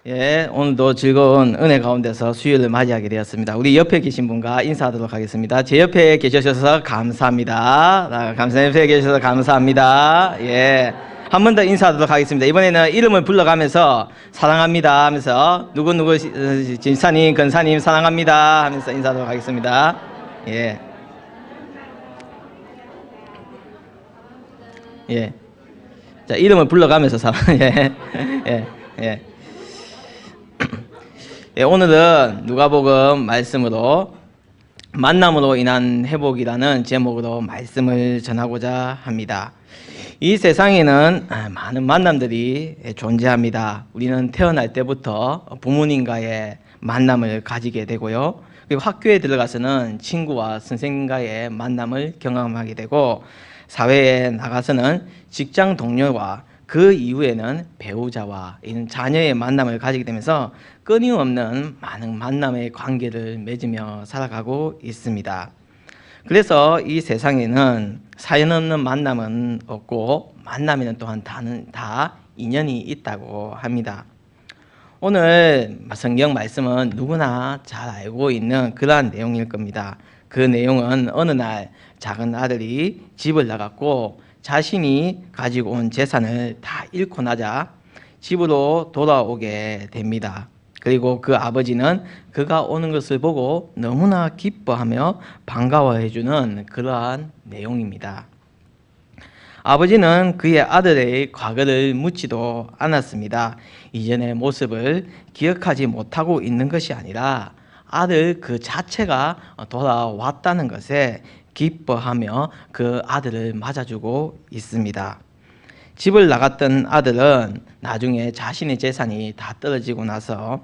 예, 오늘도 즐거운 은혜 가운데서 수요일을 맞이하게 되었습니다. 우리 옆에 계신 분과 인사하도록 하겠습니다. 제 옆에 계셔서 감사합니다. 옆에 계셔서 감사합니다. 예, 한 번 더 인사하도록 하겠습니다. 이번에는 이름을 불러가면서 사랑합니다 하면서 누구누구 진사님, 근사님 사랑합니다 하면서 인사하도록 하겠습니다. 예, 예. 자, 이름을 불러가면서 예, 예, 예. 예, 오늘은 누가복음 말씀으로 만남으로 인한 회복이라는 제목으로 말씀을 전하고자 합니다. 이 세상에는 많은 만남들이 존재합니다. 우리는 태어날 때부터 부모님과의 만남을 가지게 되고요. 그리고 학교에 들어가서는 친구와 선생님과의 만남을 경험하게 되고, 사회에 나가서는 직장 동료와 그 이후에는 배우자와 이런 자녀의 만남을 가지게 되면서 끊임없는 많은 만남의 관계를 맺으며 살아가고 있습니다. 그래서 이 세상에는 사연 없는 만남은 없고, 만남에는 또한 다 인연이 있다고 합니다. 오늘 성경 말씀은 누구나 잘 알고 있는 그러한 내용일 겁니다. 그 내용은 어느 날 작은 아들이 집을 나갔고 자신이 가지고 온 재산을 다 잃고 나자 집으로 돌아오게 됩니다. 그리고 그 아버지는 그가 오는 것을 보고 너무나 기뻐하며 반가워해주는 그러한 내용입니다. 아버지는 그의 아들의 과거를 묻지도 않았습니다. 이전의 모습을 기억하지 못하고 있는 것이 아니라 아들 그 자체가 돌아왔다는 것에 기뻐하며 그 아들을 맞아주고 있습니다. 집을 나갔던 아들은 나중에 자신의 재산이 다 떨어지고 나서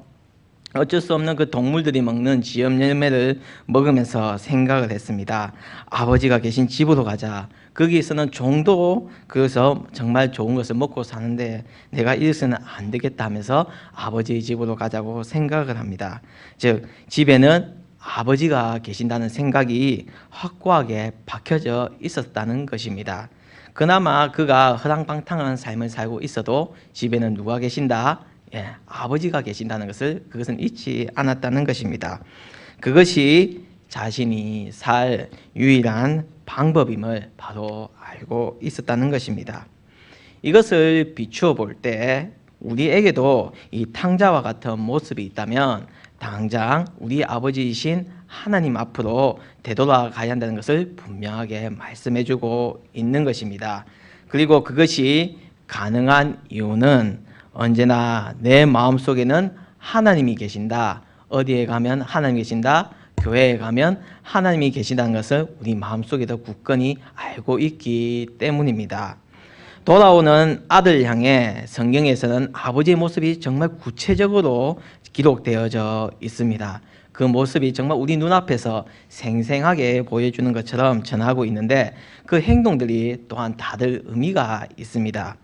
어쩔 수 없는 그 동물들이 먹는 지엽 열매를 먹으면서 생각을 했습니다. 아버지가 계신 집으로 가자. 거기에서는 종도 그래서 정말 좋은 것을 먹고 사는데 내가 이래서는 안 되겠다 하면서 아버지의 집으로 가자고 생각을 합니다. 즉 집에는 아버지가 계신다는 생각이 확고하게 박혀져 있었다는 것입니다. 그나마 그가 허랑방탕한 삶을 살고 있어도 집에는 누가 계신다? 예, 아버지가 계신다는 것을 그것은 잊지 않았다는 것입니다. 그것이 자신이 살 유일한 방법임을 바로 알고 있었다는 것입니다. 이것을 비추어 볼 때 우리에게도 이 탕자와 같은 모습이 있다면 당장 우리 아버지이신 하나님 앞으로 되돌아가야 한다는 것을 분명하게 말씀해주고 있는 것입니다. 그리고 그것이 가능한 이유는 언제나 내 마음속에는 하나님이 계신다. 어디에 가면 하나님이 계신다. 교회에 가면 하나님이 계신다는 것을 우리 마음속에도 굳건히 알고 있기 때문입니다. 돌아오는 아들 향해 성경에서는 아버지의 모습이 정말 구체적으로 기록되어져 있습니다. 그 모습이 정말 우리 눈앞에서 생생하게 보여주는 것처럼 전하고 있는데 그 행동들이 또한 다들 의미가 있습니다.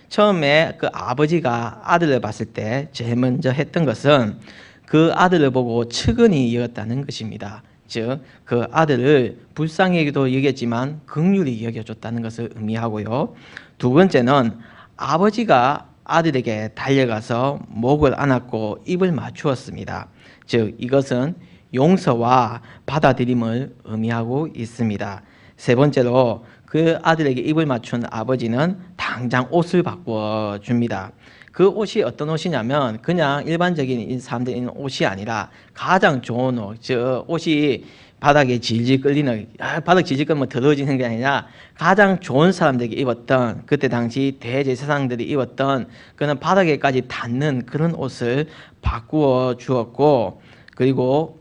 처음에 그 아버지가 아들을 봤을 때 제일 먼저 했던 것은 그 아들을 보고 측은히 여겼다는 것입니다. 즉, 그 아들을 불쌍히 여겼지만 긍휼히 여겨줬다는 것을 의미하고요. 두 번째는 아버지가 아들에게 달려가서 목을 안았고 입을 맞추었습니다. 즉, 이것은 용서와 받아들임을 의미하고 있습니다. 세 번째로 그 아들에게 입을 맞춘 아버지는 당장 옷을 바꾸어 줍니다. 그 옷이 어떤 옷이냐면 그냥 일반적인 사람들이 입는 옷이 아니라 가장 좋은 옷, 저 옷이 바닥에 질질 끌리는, 바닥 질질 끌면 더러워지는 게 아니라 가장 좋은 사람들에게 입었던, 그때 당시 대제사장들이 입었던 그런 바닥에까지 닿는 그런 옷을 바꾸어 주었고, 그리고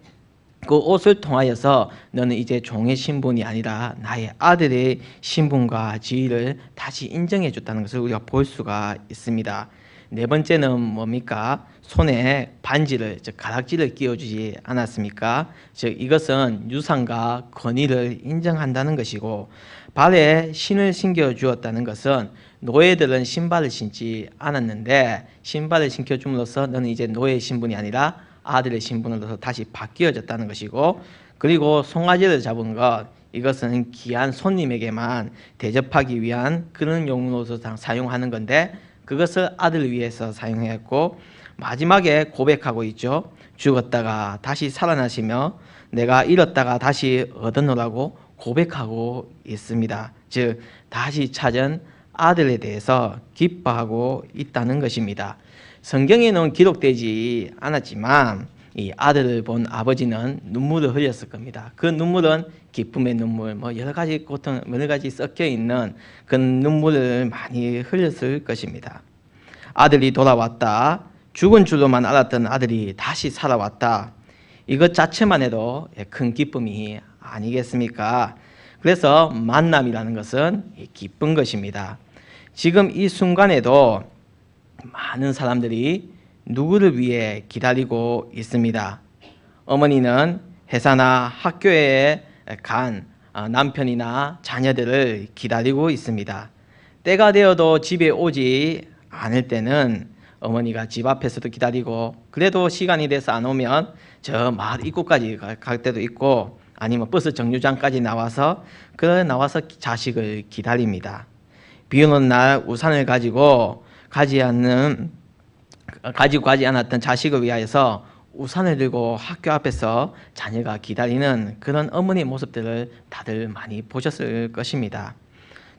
그 옷을 통하여서 너는 이제 종의 신분이 아니라 나의 아들의 신분과 지위를 다시 인정해 줬다는 것을 우리가 볼 수가 있습니다. 네 번째는 뭡니까? 손에 반지를, 즉 가락지를 끼워주지 않았습니까? 즉 이것은 유산과 권위를 인정한다는 것이고, 발에 신을 신겨 주었다는 것은 노예들은 신발을 신지 않았는데 신발을 신겨 줌으로써 너는 이제 노예의 신분이 아니라 아들의 신분으로서 다시 바뀌어졌다는 것이고, 그리고 송아지를 잡은 것, 이것은 귀한 손님에게만 대접하기 위한 그런 용도로서 사용하는 건데 그것을 아들을 위해서 사용했고 마지막에 고백하고 있죠. 죽었다가 다시 살아나시며 내가 잃었다가 다시 얻었노라고 고백하고 있습니다. 즉 다시 찾은 아들에 대해서 기뻐하고 있다는 것입니다. 성경에는 기록되지 않았지만 이 아들을 본 아버지는 눈물을 흘렸을 겁니다. 그 눈물은 기쁨의 눈물, 여러 가지 고통, 여러 가지 섞여 있는 그 눈물을 많이 흘렸을 것입니다. 아들이 돌아왔다. 죽은 줄로만 알았던 아들이 다시 살아왔다. 이것 자체만 해도 큰 기쁨이 아니겠습니까? 그래서 만남이라는 것은 기쁜 것입니다. 지금 이 순간에도 많은 사람들이 누구를 위해 기다리고 있습니다. 어머니는 회사나 학교에 간 남편이나 자녀들을 기다리고 있습니다. 때가 되어도 집에 오지 않을 때는 어머니가 집 앞에서도 기다리고, 그래도 시간이 돼서 안 오면 저 마을 입구까지 갈 때도 있고, 아니면 버스 정류장까지 나와서 자식을 기다립니다. 비 오는 날 우산을 가지고 가지 않았던 자식을 위하여서 우산을 들고 학교 앞에서 자녀가 기다리는 그런 어머니의 모습들을 다들 많이 보셨을 것입니다.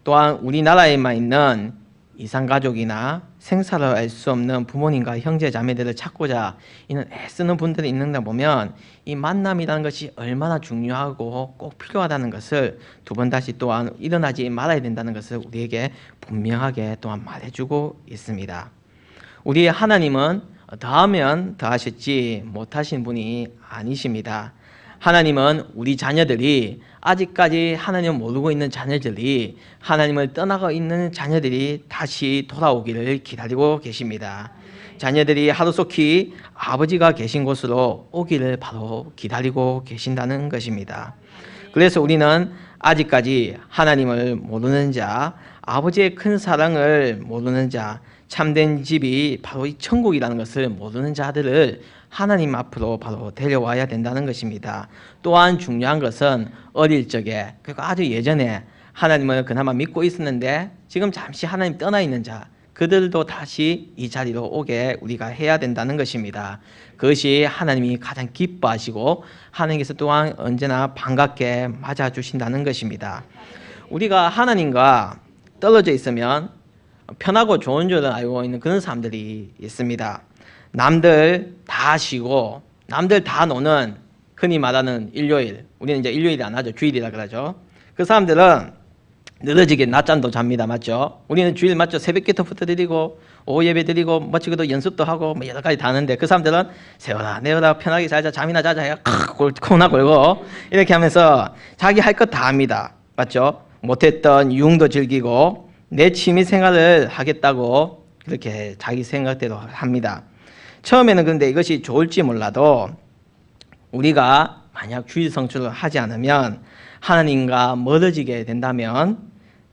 또한 우리나라에만 있는 이산가족이나 생사를 알 수 없는 부모님과 형제 자매들을 찾고자 이는 애쓰는 분들이 있는가 보면 이 만남이라는 것이 얼마나 중요하고 꼭 필요하다는 것을 두 번 다시 또한 일어나지 말아야 된다는 것을 우리에게 분명하게 또한 말해주고 있습니다. 우리 하나님은 더하면 더하셨지 못하신 분이 아니십니다. 하나님은 우리 자녀들이 아직까지 하나님을 모르고 있는 자녀들이 하나님을 떠나고 있는 자녀들이 다시 돌아오기를 기다리고 계십니다. 자녀들이 하루속히 아버지가 계신 곳으로 오기를 바로 기다리고 계신다는 것입니다. 그래서 우리는 아직까지 하나님을 모르는 자, 아버지의 큰 사랑을 모르는 자, 참된 집이 바로 이 천국이라는 것을 모르는 자들을 하나님 앞으로 바로 데려와야 된다는 것입니다. 또한 중요한 것은 어릴 적에, 그리고 아주 예전에 하나님을 그나마 믿고 있었는데 지금 잠시 하나님 떠나 있는 자, 그들도 다시 이 자리로 오게 우리가 해야 된다는 것입니다. 그것이 하나님이 가장 기뻐하시고 하나님께서 또한 언제나 반갑게 맞아주신다는 것입니다. 우리가 하나님과 떨어져 있으면 편하고 좋은 줄을 알고 있는 그런 사람들이 있습니다. 남들 다 쉬고 남들 다 노는 흔히 말하는 일요일, 우리는 이제 일요일이 안 하죠. 주일이라 그러죠. 그 사람들은 늘어지게 낮잠도 잡니다. 맞죠? 우리는 주일 맞죠? 새벽 기도부터 드리고 오후 예배 드리고 멋지게도 연습도 하고 여러 가지 다 하는데, 그 사람들은 세워라 내워라 편하게 자자 잠이나 자자 해요. 코나 걸고 이렇게 하면서 자기 할 것 다 합니다. 맞죠? 못했던 유흥도 즐기고 내 취미 생활을 하겠다고 그렇게 자기 생각대로 합니다. 처음에는 그런데 이것이 좋을지 몰라도 우리가 만약 주일 성수를 하지 않으면 하나님과 멀어지게 된다면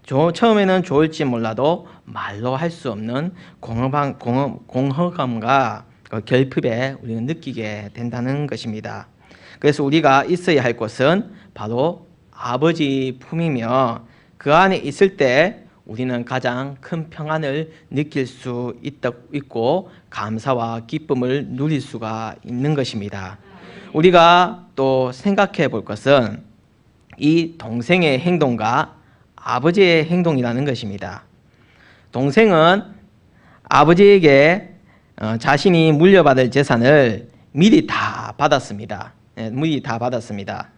처음에는 좋을지 몰라도 말로 할 수 없는 공허감과 결핍에 우리는 느끼게 된다는 것입니다. 그래서 우리가 있어야 할 곳은 바로 아버지 품이며 그 안에 있을 때 우리는 가장 큰 평안을 느낄 수 있고 감사와 기쁨을 누릴 수가 있는 것입니다. 우리가 또 생각해 볼 것은 이 동생의 행동과 아버지의 행동이라는 것입니다. 동생은 아버지에게 자신이 물려받을 재산을 미리 다 받았습니다. 미리 다 받았습니다.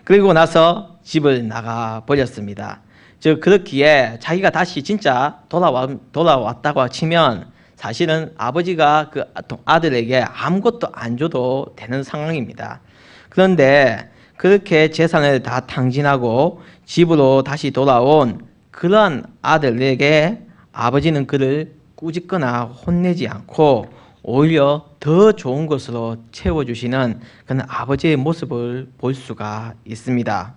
그리고 나서 집을 나가 버렸습니다. 즉 그렇기에 자기가 다시 진짜 돌아왔다고 치면 사실은 아버지가 그 아들에게 아무것도 안 줘도 되는 상황입니다. 그런데 그렇게 재산을 다 탕진하고 집으로 다시 돌아온 그런 아들에게 아버지는 그를 꾸짖거나 혼내지 않고 오히려 더 좋은 것으로 채워주시는 그런 아버지의 모습을 볼 수가 있습니다.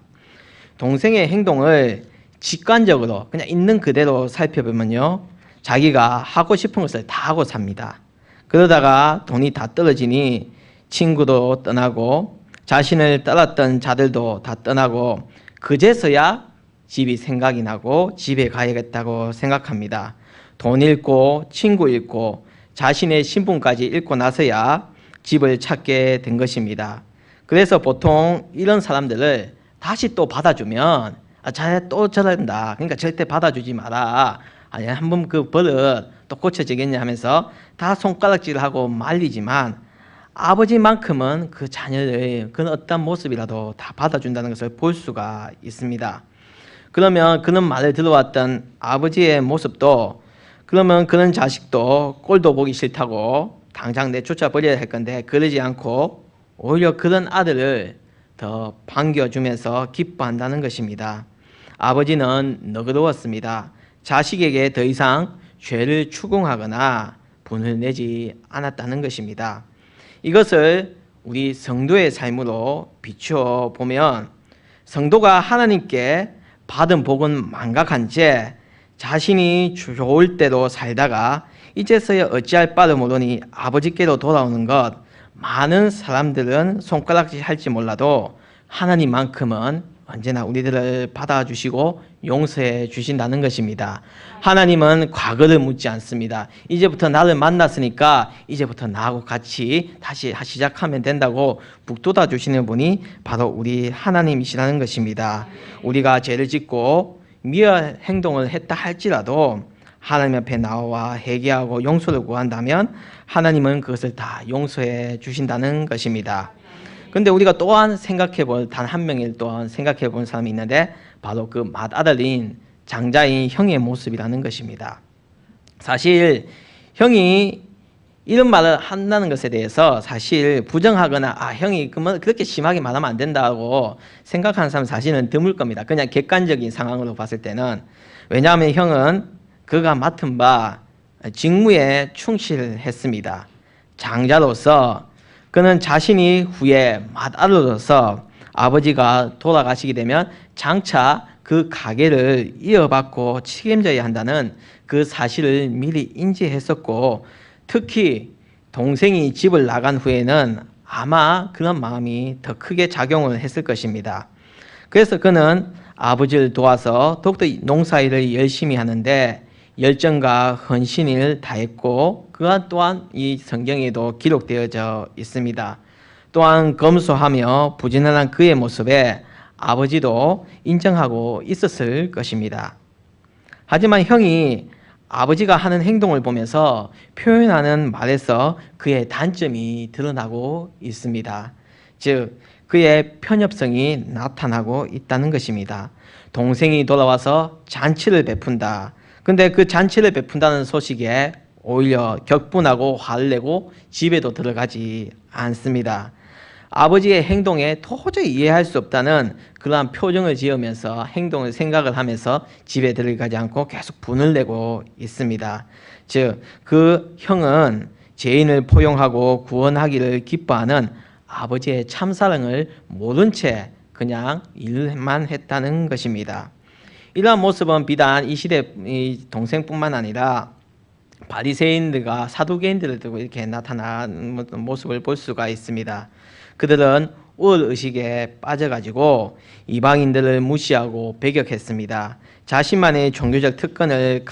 동생의 행동을 직관적으로 그냥 있는 그대로 살펴보면요, 자기가 하고 싶은 것을 다 하고 삽니다. 그러다가 돈이 다 떨어지니 친구도 떠나고 자신을 따랐던 자들도 다 떠나고 그제서야 집이 생각이 나고 집에 가야겠다고 생각합니다. 돈 잃고 친구 잃고 자신의 신분까지 잃고 나서야 집을 찾게 된 것입니다. 그래서 보통 이런 사람들을 다시 또 받아주면 또 저런다. 그러니까 절대 받아주지 마라. 아니, 한번 그 버릇 또 고쳐지겠냐 하면서 다 손가락질하고 말리지만 아버지만큼은 그 자녀의 그 어떤 모습이라도 다 받아준다는 것을 볼 수가 있습니다. 그러면 그런 말을 들어왔던 아버지의 모습도 그러면 그런 자식도 꼴도 보기 싫다고 당장 내쫓아 버려야 할 건데 그러지 않고 오히려 그런 아들을 더 반겨주면서 기뻐한다는 것입니다. 아버지는 너그러웠습니다. 자식에게 더 이상 죄를 추궁하거나 분을 내지 않았다는 것입니다. 이것을 우리 성도의 삶으로 비추어 보면 성도가 하나님께 받은 복은 망각한 채 자신이 좋을 대로 살다가 이제서야 어찌할 바를 모르니 아버지께로 돌아오는 것, 많은 사람들은 손가락질 할지 몰라도 하나님만큼은 언제나 우리들을 받아주시고 용서해 주신다는 것입니다. 하나님은 과거를 묻지 않습니다. 이제부터 나를 만났으니까 이제부터 나하고 같이 다시 시작하면 된다고 북돋아 주시는 분이 바로 우리 하나님이시라는 것입니다. 우리가 죄를 짓고 미워할 행동을 했다 할지라도 하나님 앞에 나와 회개하고 용서를 구한다면 하나님은 그것을 다 용서해 주신다는 것입니다. 근데 우리가 또한 생각해볼 단 한 명일 또한 생각해본 사람이 있는데 바로 그 맏아들인 장자인 형의 모습이라는 것입니다. 사실 형이 이런 말을 한다는 것에 대해서 사실 부정하거나 형이 그렇게 심하게 말하면 안 된다고 생각하는 사람은 사실은 드물 겁니다. 그냥 객관적인 상황으로 봤을 때는. 왜냐하면 형은 그가 맡은 바 직무에 충실했습니다. 장자로서 그는 자신이 후에 맏아들로서 아버지가 돌아가시게 되면 장차 그 가게를 이어받고 책임져야 한다는 그 사실을 미리 인지했었고, 특히 동생이 집을 나간 후에는 아마 그런 마음이 더 크게 작용을 했을 것입니다. 그래서 그는 아버지를 도와서 더욱더 농사일을 열심히 하는데 열정과 헌신을 다했고, 그가 또한 이 성경에도 기록되어져 있습니다. 또한 검소하며 부지런한 그의 모습에 아버지도 인정하고 있었을 것입니다. 하지만 형이 아버지가 하는 행동을 보면서 표현하는 말에서 그의 단점이 드러나고 있습니다. 즉 그의 편협성이 나타나고 있다는 것입니다. 동생이 돌아와서 잔치를 베푼다. 근데 그 잔치를 베푼다는 소식에 오히려 격분하고 화를 내고 집에도 들어가지 않습니다. 아버지의 행동에 도저히 이해할 수 없다는 그러한 표정을 지으면서 행동을 생각을 하면서 집에 들어가지 않고 계속 분을 내고 있습니다. 즉, 그 형은 죄인을 포용하고 구원하기를 기뻐하는 아버지의 참사랑을 모른 채 그냥 일만 했다는 것입니다. 이러한 모습은 비단 이 시대 동생뿐만 아니라 바리새인들과 사두개인들을 두고 이렇게 나타나는 모습을 볼 수가 있습니다. 그들은 우월의식에 빠져가지고 이방인들을 무시하고 배격했습니다. 자신만의 종교적 특권을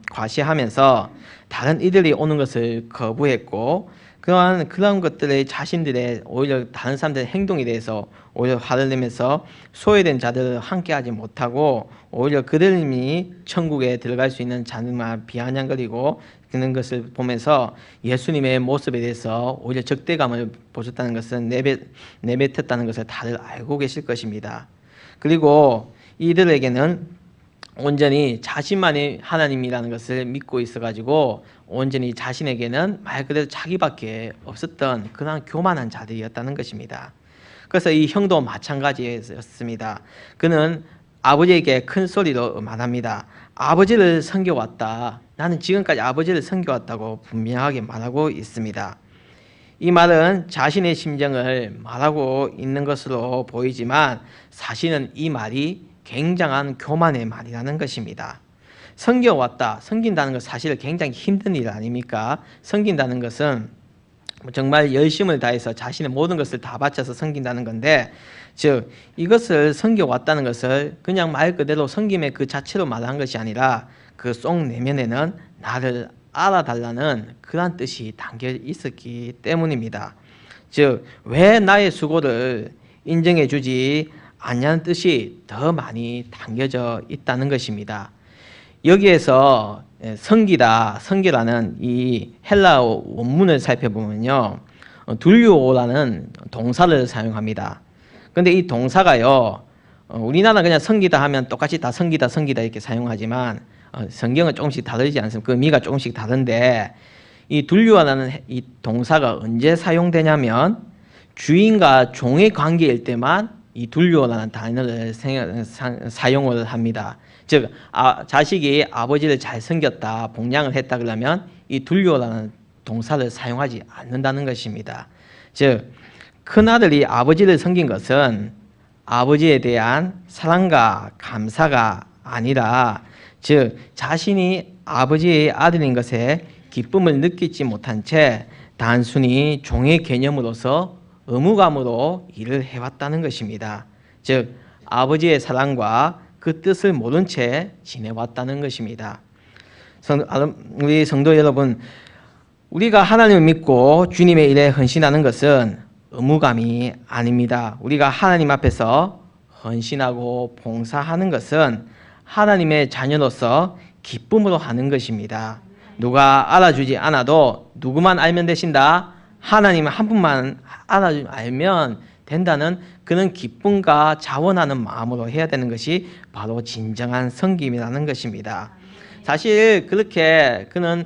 과시하면서 다른 이들이 오는 것을 거부했고, 그런 것들의 자신들의 오히려 다른 사람들의 행동에 대해서 오히려 화를 내면서 소외된 자들을 함께하지 못하고 오히려 그들이 천국에 들어갈 수 있는 자들만 비아냥거리고 그런 것을 보면서 예수님의 모습에 대해서 오히려 적대감을 보셨다는 것은 내뱉었다는 것을 다들 알고 계실 것입니다. 그리고 이들에게는 온전히 자신만이 하나님이라는 것을 믿고 있어가지고 온전히 자신에게는 말 그대로 자기밖에 없었던 그런 교만한 자들이었다는 것입니다. 그래서 이 형도 마찬가지였습니다. 그는 아버지에게 큰 소리로 말합니다. 아버지를 섬겨왔다. 나는 지금까지 아버지를 섬겨왔다고 분명하게 말하고 있습니다. 이 말은 자신의 심정을 말하고 있는 것으로 보이지만 사실은 이 말이 굉장한 교만의 말이라는 것입니다. 섬겨왔다. 섬긴다는 것은 사실 굉장히 힘든 일 아닙니까? 섬긴다는 것은 정말 열심을 다해서 자신의 모든 것을 다 바쳐서 섬긴다는 건데, 즉 이것을 섬겨왔다는 것을 그냥 말 그대로 섬김의 그 자체로 말한 것이 아니라 그 속 내면에는 나를 알아달라는 그런 뜻이 담겨 있었기 때문입니다. 즉, 왜 나의 수고를 인정해 주지 않냐는 뜻이 더 많이 담겨져 있다는 것입니다. 여기에서 성기라는 이 헬라어 원문을 살펴보면요, 둘류오라는 동사를 사용합니다. 근데 이 동사가요, 우리나라 그냥 성기다 하면 똑같이 다 성기다 이렇게 사용하지만 성경은 조금씩 다르지 않습니까? 그 의미가 조금씩 다른데, 이 둘류라는 이 동사가 언제 사용되냐면 주인과 종의 관계일 때만 이 둘류라는 단어를 사용을 합니다. 즉, 자식이 아버지를 잘 섬겼다, 복양을 했다 그러면 이 둘류라는 동사를 사용하지 않는다는 것입니다. 즉, 큰아들이 아버지를 섬긴 것은 아버지에 대한 사랑과 감사가 아니라, 즉 자신이 아버지의 아들인 것에 기쁨을 느끼지 못한 채 단순히 종의 개념으로서 의무감으로 일을 해왔다는 것입니다. 즉 아버지의 사랑과 그 뜻을 모른 채 지내왔다는 것입니다. 우리 성도 여러분, 우리가 하나님을 믿고 주님의 일에 헌신하는 것은 의무감이 아닙니다. 우리가 하나님 앞에서 헌신하고 봉사하는 것은 하나님의 자녀로서 기쁨으로 하는 것입니다. 누가 알아주지 않아도 누구만 알면 되신다, 하나님 한 분만 알면 된다는 그런 기쁨과 자원하는 마음으로 해야 되는 것이 바로 진정한 섬김이라는 것입니다. 사실 그렇게 그는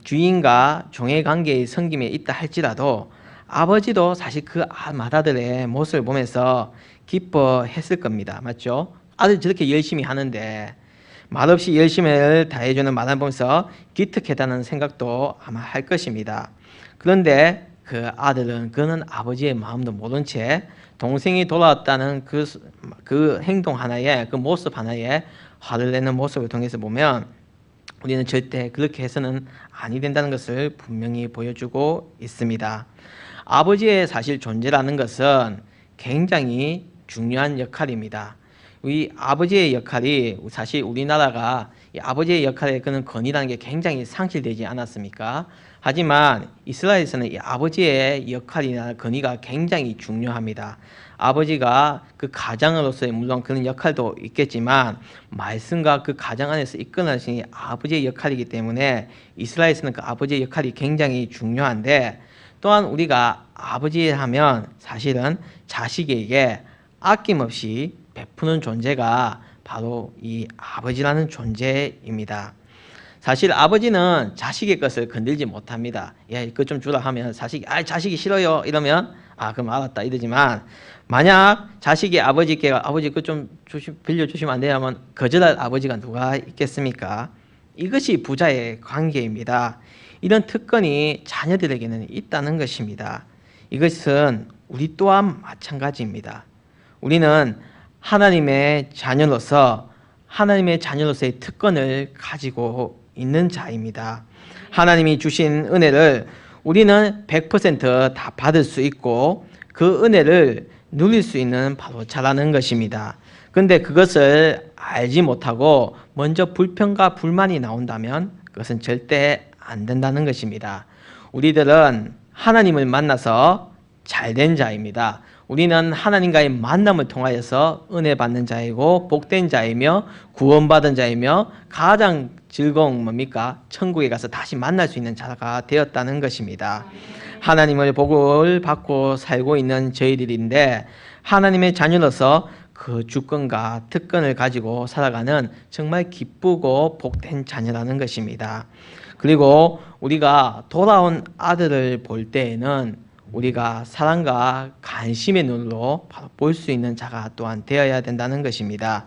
주인과 종의 관계의 섬김에 있다 할지라도 아버지도 사실 그 맏아들의 모습을 보면서 기뻐했을 겁니다. 맞죠? 아들 저렇게 열심히 하는데 말없이 열심을 다해주는 맏아들 보면서 기특하다는 생각도 아마 할 것입니다. 그런데 그 아들은 그는 아버지의 마음도 모른 채 동생이 돌아왔다는 그 행동 하나에, 그 모습 하나에 화를 내는 모습을 통해서 보면 우리는 절대 그렇게 해서는 아니 된다는 것을 분명히 보여주고 있습니다. 아버지의 사실 존재라는 것은 굉장히 중요한 역할입니다. 이 아버지의 역할이 사실 우리나라가 이 아버지의 역할에 그는 권위라는 게 굉장히 상실되지 않았습니까? 하지만 이스라엘에서는 이 아버지의 역할이나 권위가 굉장히 중요합니다. 아버지가 그 가장으로서의 물론 그런 역할도 있겠지만 말씀과 그 가장 안에서 이끌어내시는 아버지의 역할이기 때문에 이스라엘에서는 그 아버지의 역할이 굉장히 중요한데, 또한 우리가 아버지 하면 사실은 자식에게 아낌없이 베푸는 존재가 바로 이 아버지라는 존재입니다. 사실 아버지는 자식의 것을 건들지 못합니다. 야, 그거 좀 주라 하면 자식이 싫어요 이러면 그럼 알았다 이러지만, 만약 자식이 아버지께 아버지 그거 좀 빌려주시면 안 돼요 하면 거절할 아버지가 누가 있겠습니까? 이것이 부자의 관계입니다. 이런 특권이 자녀들에게는 있다는 것입니다. 이것은 우리 또한 마찬가지입니다. 우리는 하나님의 자녀로서의 특권을 가지고 있는 자입니다. 하나님이 주신 은혜를 우리는 100% 받을 수 있고 그 은혜를 누릴 수 있는 바로 자라는 것입니다. 그런데 그것을 알지 못하고 먼저 불평과 불만이 나온다면 그것은 절대 안 된다는 것입니다. 우리들은 하나님을 만나서 잘된 자입니다. 우리는 하나님과의 만남을 통하여서 은혜 받는 자이고 복된 자이며 구원받은 자이며 가장 즐거운 뭡니까? 천국에 가서 다시 만날 수 있는 자가 되었다는 것입니다. 하나님의 복을 받고 살고 있는 저희들인데 하나님의 자녀로서 그 주권과 특권을 가지고 살아가는 정말 기쁘고 복된 자녀라는 것입니다. 그리고 우리가 돌아온 아들을 볼 때에는 우리가 사랑과 관심의 눈으로 바로 볼 수 있는 자가 또한 되어야 된다는 것입니다.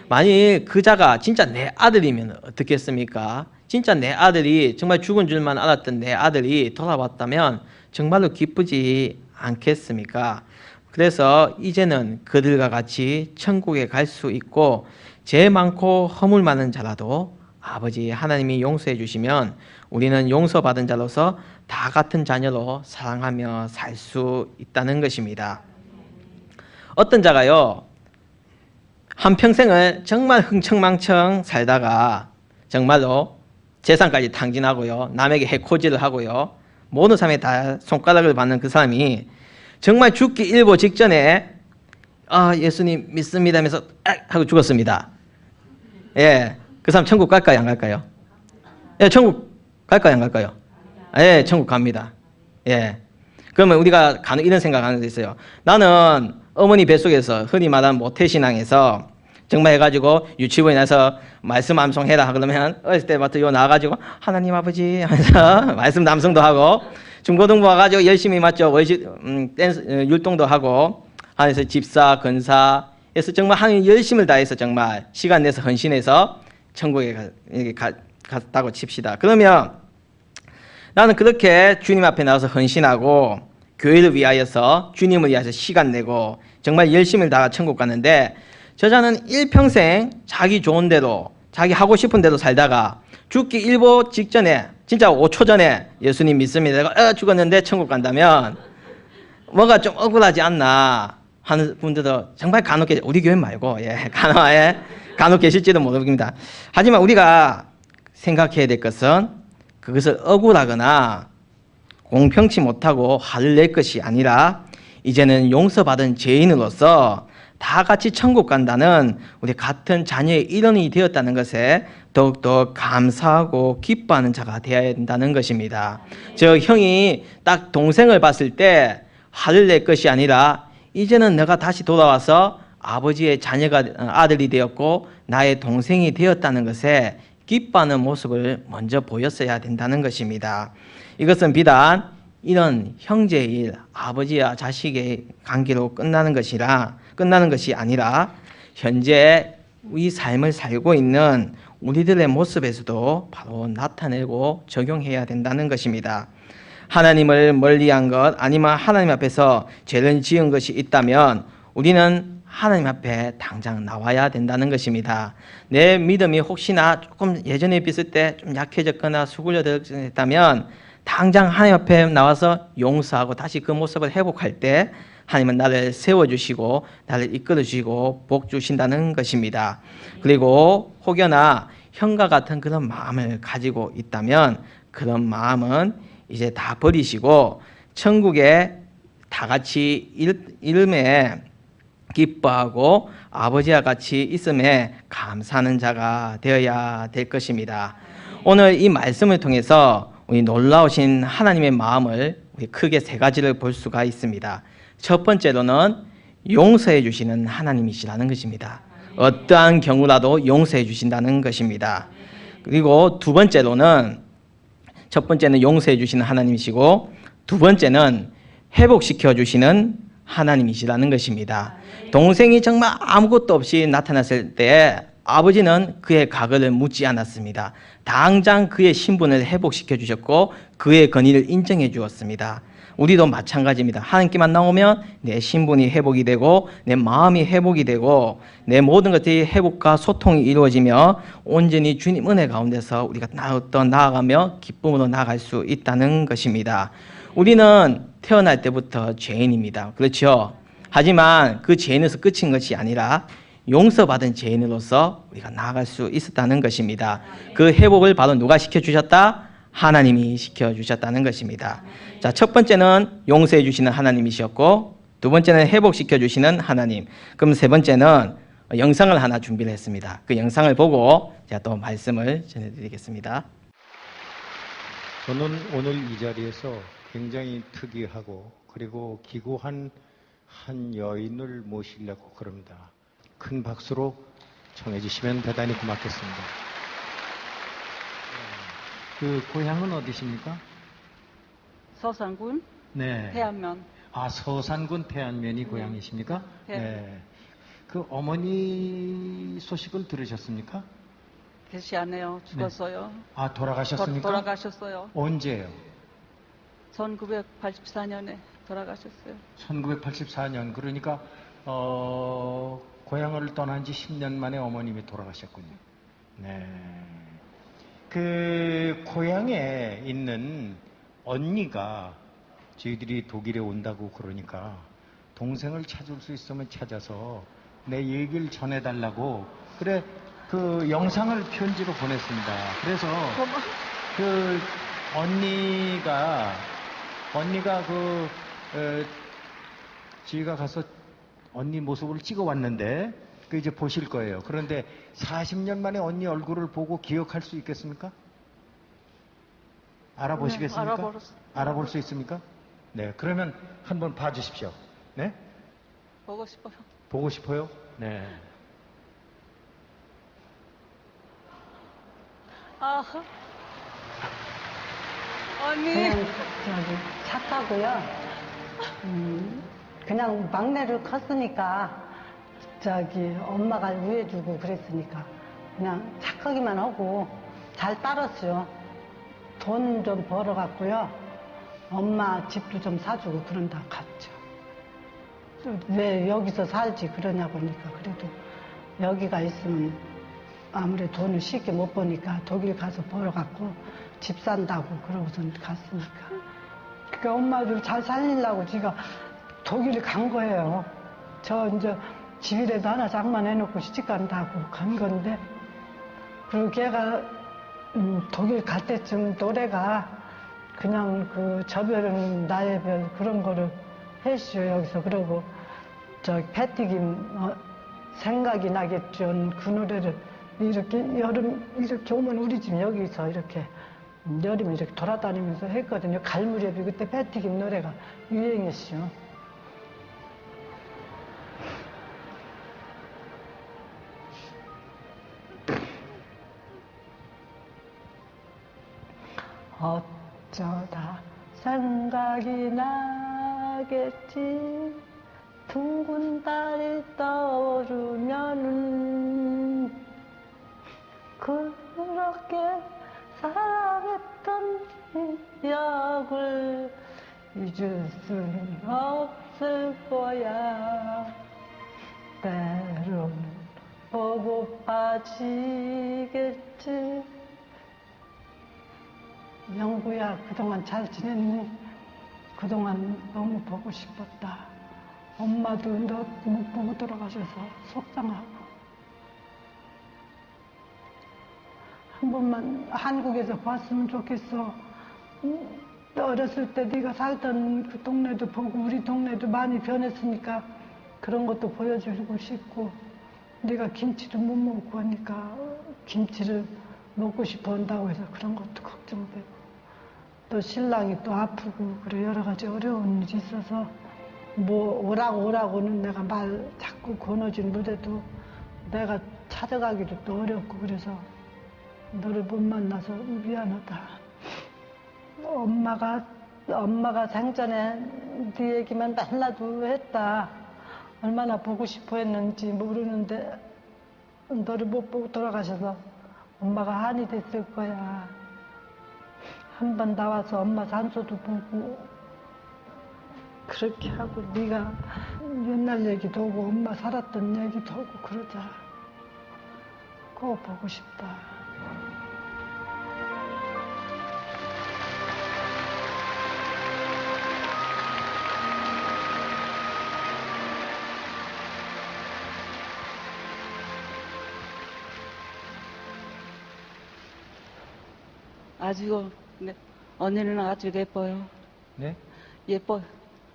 만일 그 자가 진짜 내 아들이면 어떻겠습니까? 진짜 내 아들이 정말 죽은 줄만 알았던 내 아들이 돌아왔다면 정말로 기쁘지 않겠습니까? 그래서 이제는 그들과 같이 천국에 갈 수 있고 죄 많고 허물 많은 자라도 아버지 하나님이 용서해 주시면 우리는 용서받은 자로서 다 같은 자녀로 사랑하며 살 수 있다는 것입니다. 어떤 자가요, 한평생을 정말 흥청망청 살다가 정말로 재산까지 탕진하고요. 남에게 해코지를 하고요. 모든 사람이 다 손가락을 받는 그 사람이 정말 죽기 일보 직전에 예수님 믿습니다 하면서 하고 죽었습니다. 예, 그 사람 천국 갈까요? 안 갈까요? 예, 천국 갈까요? 안 갈까요? 예, 천국 갑니다. 예. 그러면 우리가 이런 생각하는 데 있어요. 나는 어머니 뱃속에서 흔히 말하는 모태신앙에서 정말 해가지고 유치원에 나서 말씀 암송해라 그러면 어렸을 때부터 요 나와가지고 하나님 아버지 하면서 말씀 남성도 하고 중고등부 와가지고 열심히 맞죠. 댄스 율동도 하고 하면서 집사 건사 해서 정말 하나님 열심을 다해서 정말 시간 내서 헌신해서 천국에 갔다고 칩시다. 그러면 나는 그렇게 주님 앞에 나와서 헌신하고 교회를 위하여서 주님을 위해서 시간 내고 정말 열심을 다해 천국 갔는데 저자는 일평생 자기 좋은 대로 자기 하고 싶은 대로 살다가 죽기 일보 직전에 진짜 5초 전에 예수님 믿습니다. 내가 죽었는데 천국 간다면 뭔가 좀 억울하지 않나 하는 분들도 정말 간혹 계시 우리 교회 말고 간혹 계실지도 모릅니다. 하지만 우리가 생각해야 될 것은 그것을 억울하거나 공평치 못하고 화를 낼 것이 아니라 이제는 용서받은 죄인으로서 다 같이 천국 간다는 우리 같은 자녀의 일원이 되었다는 것에 더욱더 감사하고 기뻐하는 자가 되어야 된다는 것입니다. 저 형이 딱 동생을 봤을 때 화를 낼 것이 아니라 이제는 내가 다시 돌아와서 아버지의 자녀가 아들이 되었고 나의 동생이 되었다는 것에 기뻐하는 모습을 먼저 보였어야 된다는 것입니다. 이것은 비단 이런 형제의 일, 아버지와 자식의 관계로 끝나는 것이 아니라 현재 이 삶을 살고 있는 우리들의 모습에서도 바로 나타내고 적용해야 된다는 것입니다. 하나님을 멀리한 것 아니면 하나님 앞에서 죄를 지은 것이 있다면 우리는 하나님 앞에 당장 나와야 된다는 것입니다. 내 믿음이 혹시나 조금 예전에 비했을 때 좀 약해졌거나 수그러졌다면 당장 하나님 앞에 나와서 용서하고 다시 그 모습을 회복할 때 하나님은 나를 세워주시고 나를 이끌어주시고 복 주신다는 것입니다. 그리고 혹여나 형과 같은 그런 마음을 가지고 있다면 그런 마음은 이제 다 버리시고 천국에 다 같이 이름에 기뻐하고 아버지와 같이 있음에 감사하는 자가 되어야 될 것입니다. 오늘 이 말씀을 통해서 우리 놀라우신 하나님의 마음을 우리 크게 세 가지를 볼 수가 있습니다. 첫 번째로는 용서해 주시는 하나님이시라는 것입니다. 어떠한 경우라도 용서해 주신다는 것입니다. 그리고 두 번째로는 첫 번째는 용서해 주시는 하나님이시고 두 번째는 회복시켜 주시는 하나님이시라는 것입니다. 동생이 정말 아무것도 없이 나타났을 때 아버지는 그의 과거를 묻지 않았습니다. 당장 그의 신분을 회복시켜 주셨고 그의 권위를 인정해 주었습니다. 우리도 마찬가지입니다. 하나님께만 나오면 내 신분이 회복이 되고 내 마음이 회복이 되고 내 모든 것들이 회복과 소통이 이루어지며 온전히 주님 은혜 가운데서 우리가 나아가며 기쁨으로 나아갈 수 있다는 것입니다. 우리는 태어날 때부터 죄인입니다. 그렇죠? 하지만 그 죄인에서 끝인 것이 아니라 용서받은 죄인으로서 우리가 나아갈 수 있었다는 것입니다. 그 회복을 바로 누가 시켜주셨다? 하나님이 시켜주셨다는 것입니다. 자, 첫 번째는 용서해 주시는 하나님이셨고 두 번째는 회복시켜 주시는 하나님. 그럼 세 번째는 영상을 하나 준비를 했습니다. 그 영상을 보고 제가 또 말씀을 전해드리겠습니다. 저는 오늘 이 자리에서 굉장히 특이하고 그리고 기구한 한 여인을 모시려고 그럽니다. 큰 박수로 청해 주시면 대단히 고맙겠습니다. 그 고향은 어디십니까? 서산군 네. 태안면. 아, 서산군 태안면이 고향이십니까? 네. 네. 그 어머니 소식을 들으셨습니까? 계시 않네요. 죽었어요. 아, 돌아가셨습니까? 돌아가셨어요. 언제요? 1984년에 돌아가셨어요. 1984년. 그러니까 고향을 떠난 지 10년 만에 어머님이 돌아가셨군요. 네. 그 고향에 있는 언니가 저희들이 독일에 온다고 그러니까 동생을 찾을 수 있으면 찾아서 내 얘기를 전해달라고 그래 그 영상을 편지로 보냈습니다. 그래서 그 언니가 저희가 가서 언니 모습을 찍어 왔는데 그 이제 보실 거예요. 그런데 40년 만에 언니 얼굴을 보고 기억할 수 있겠습니까? 알아보시겠습니까? 네, 알아볼 수 있습니까? 네, 그러면 한번 봐주십시오. 네? 보고 싶어요. 보고 싶어요? 네. 아, 언니. 그냥 착하고요. 그냥 막내를 컸으니까 엄마가 위해주고 그랬으니까 그냥 착하기만 하고 잘 따랐어요. 돈 좀 벌어갖고요. 엄마 집도 좀 사주고 그런다 갔죠. 왜 여기서 살지 그러냐고 하니까 그래도 여기가 있으면 아무래도 돈을 쉽게 못 버니까 독일 가서 벌어갖고 집 산다고 그러고서 갔으니까. 그러니까 엄마를 잘 살리려고 제가 독일에 간 거예요. 저 이제 집이라도 하나 장만해놓고 시집 간다고 간 건데, 그리고 걔가 독일 갈 때쯤 노래가 그냥 그 저별은 나의 별 그런 거를 했어요 여기서. 그러고 저 패티김 생각이 나겠죠 그 노래를 이렇게 여름 이렇게 오면 우리 집 여기서 이렇게 여름에 이렇게 돌아다니면서 했거든요. 갈 무렵이 그때 패티김 노래가 유행했어요. 어쩌다 생각이 나겠지. 둥근 달이 떠오르면은 그렇게 사랑했던 기억을 잊을 수는 없을 거야. 때로는 보고파지겠지. 영구야, 그동안 잘 지냈니? 그동안 너무 보고 싶었다. 엄마도 너 못 보고 돌아가셔서 속상하고. 한 번만 한국에서 봤으면 좋겠어. 어렸을 때 네가 살던 그 동네도 보고 우리 동네도 많이 변했으니까 그런 것도 보여주고 싶고, 네가 김치도 못 먹고 하니까 김치를 먹고 싶어 한다고 해서 그런 것도 걱정되고, 또 신랑이 또 아프고 그래 여러 가지 어려운 일이 있어서 뭐 오라고는 내가 말 자꾸 권어주는데도 내가 찾아가기도 또 어렵고 그래서 너를 못 만나서 미안하다. 엄마가 생전에 네 얘기만 맨날도 했다. 얼마나 보고 싶어 했는지 모르는데 너를 못 보고 돌아가셔서 엄마가 한이 됐을 거야. 한 번 나와서 엄마 산소도 보고 그렇게 하고 네가 옛날 얘기도 하고 엄마 살았던 얘기도 하고 그러자. 꼭 보고 싶다. 아주 네. 언니는 아주 예뻐요. 네? 예뻐요.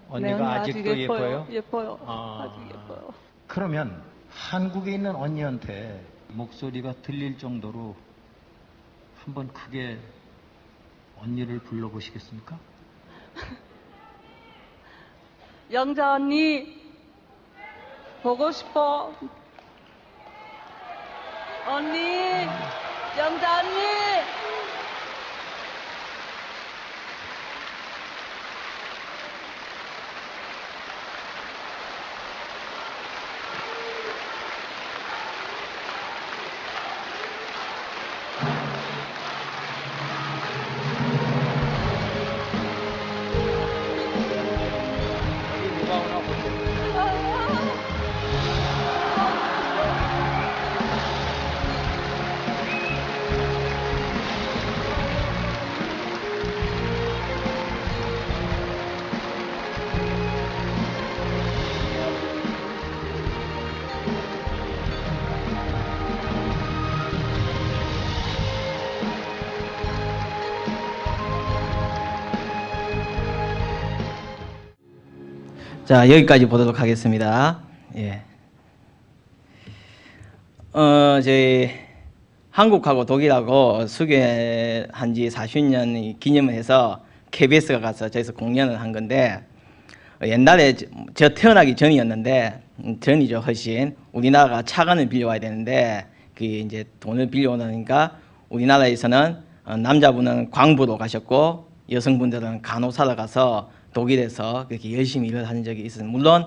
언니가 네, 언니 아직도 예뻐요? 예뻐요. 아. 아주 예뻐요. 그러면 한국에 있는 언니한테 목소리가 들릴 정도로 한번 크게 언니를 불러보시겠습니까? 영자 언니 보고 싶어. 언니, 영자 언니. 자, 여기까지 보도록 하겠습니다. 예. 저희 한국하고 독일하고 수교한 지 40년 기념을 해서 KBS가 가서 저기서 공연을 한 건데, 옛날에 저 태어나기 전이었는데, 전이죠, 훨씬. 우리나라가 차관을 빌려와야 되는데, 그 이제 돈을 빌려오니까 우리나라에서는 남자분은 광부로 가셨고, 여성분들은 간호사로 가서 독일에서 그렇게 열심히 일을 하는 적이 있어요. 물론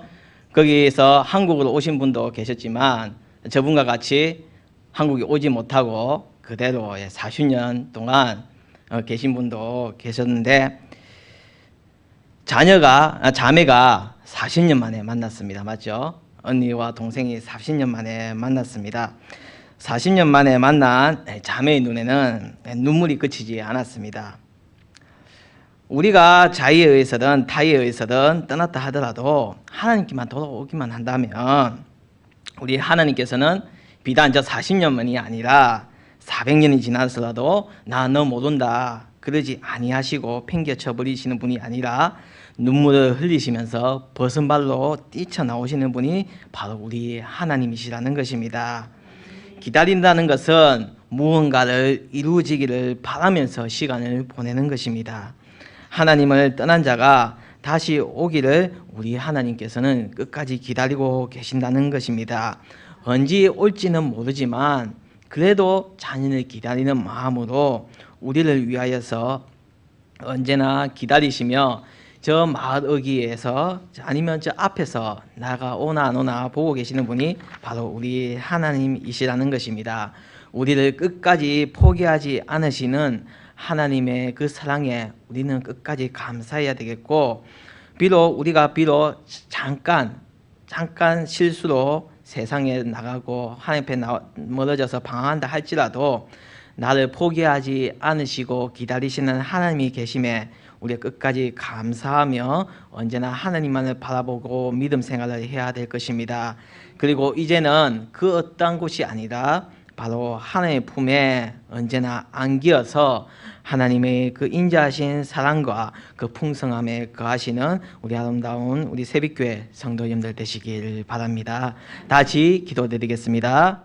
거기에서 한국으로 오신 분도 계셨지만 저분과 같이 한국에 오지 못하고 그대로 40년 동안 계신 분도 계셨는데, 자매가 40년 만에 만났습니다. 맞죠? 언니와 동생이 40년 만에 만났습니다. 40년 만에 만난 자매의 눈에는 눈물이 그치지 않았습니다. 우리가 자의에 의해서든 타의에 의해서든 떠났다 하더라도 하나님께만 돌아오기만 한다면 우리 하나님께서는 비단 저 40년만이 아니라 400년이 지나서라도 나 너 모른다 그러지 아니하시고 팽개쳐 버리시는 분이 아니라 눈물을 흘리시면서 벗은 발로 뛰쳐나오시는 분이 바로 우리 하나님이시라는 것입니다. 기다린다는 것은 무언가를 이루어지기를 바라면서 시간을 보내는 것입니다. 하나님을 떠난 자가 다시 오기를 우리 하나님께서는 끝까지 기다리고 계신다는 것입니다. 언제 올지는 모르지만 그래도 자녀를 기다리는 마음으로 우리를 위하여서 언제나 기다리시며 저 마을 어귀에서 아니면 저 앞에서 나가 오나 안 오나 보고 계시는 분이 바로 우리 하나님이시라는 것입니다. 우리를 끝까지 포기하지 않으시는 하나님의 그 사랑에 우리는 끝까지 감사해야 되겠고, 우리가 잠깐 실수로 세상에 나가고 하나님 앞에 멀어져서 방황한다 할지라도 나를 포기하지 않으시고 기다리시는 하나님이 계심에 우리가 끝까지 감사하며 언제나 하나님만을 바라보고 믿음 생활을 해야 될 것입니다. 그리고 이제는 그 어떤 곳이 아니라 바로 하나님의 품에 언제나 안기어서 하나님의 그 인자하신 사랑과 그 풍성함에 거하시는 우리 아름다운 우리 새빛교회 성도님들 되시길 바랍니다. 다시 기도드리겠습니다.